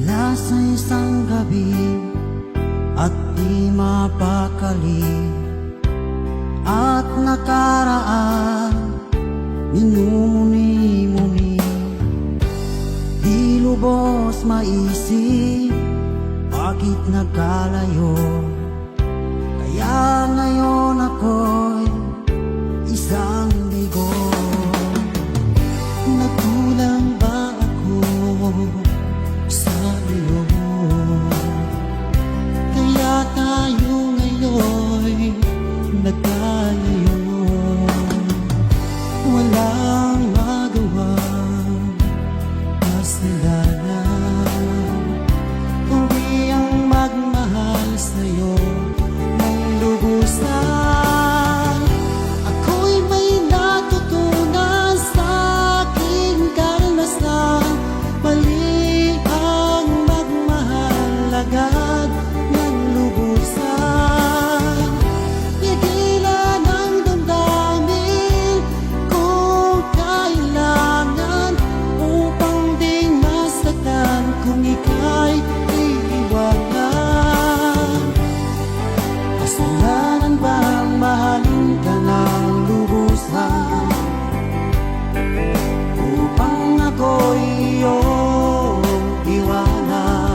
Mula sa isang gabi at di mapakali at nakaraan, minumuni-muni, di lubos maisip bakit nagkalayo. Kaya ngayon ako'y isang bigo. Nagkulang ba ako sa iyo? Kaya tayo ngayon'y nagkalayo. Walang magawang kasalanan kundi ang magmahal sa'yo ng lubusan. Ako'y may natutunan sa aking karanasan. Mali ang magmahal agad ng lubusan. Pigilan ang damdamin kung kailangan upang di masaktan kung ika'y iiwanan. Kasalanan bang mahalin ka ng lubusan upang ako'y iyong iwanan?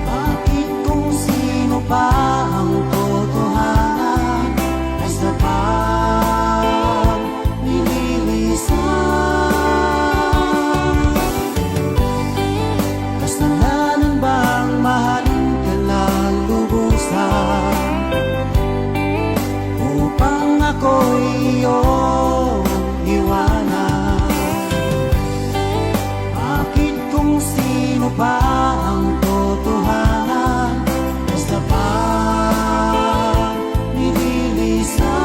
Bakit kung sino pa ang totohanan ay sa pang nililisan? Kasalanan bang mahalin ka ng lubusan upang ako'y iyong iwanan? Bakit kung sino pa ang totohanan ay sa pang nililisan?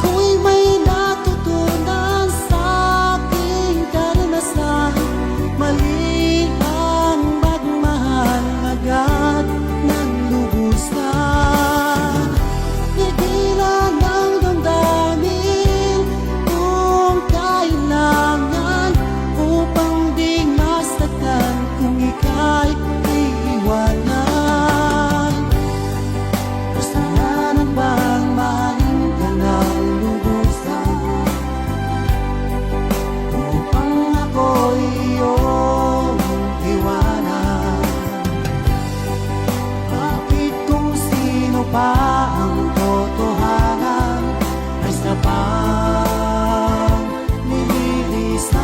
Ako'y may natutunan sa aking karanasan. Mali ang magmahal agad ng lubusan. Pigilan ang damdamin kung kailangan upang di masaktan kung ika'y iiwanan. Kasalanan bang mahalin ka ng lubusan upang ako'y iyong iwanan? Bakit kung sino pa ang totohanan ay sa pang nililisan?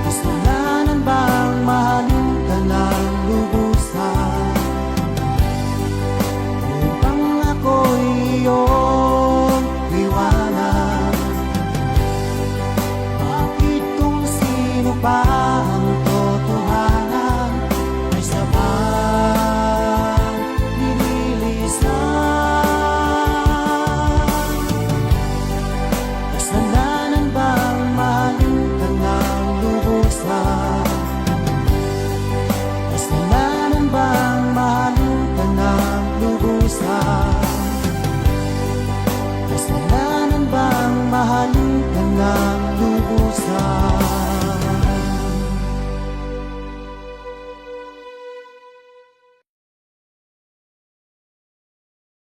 Kasalanan bang mahalin ka ng lubusan upang ako'y iyong iwanan? Bakit kung sino pa ang totohanan ay sa pang nililisan? Kasalanan bang mahalin ka ng lubusan? Kasalanan bang mahalin ka ng lubusan? Kasalanan bang mahalin ka ng lubusan?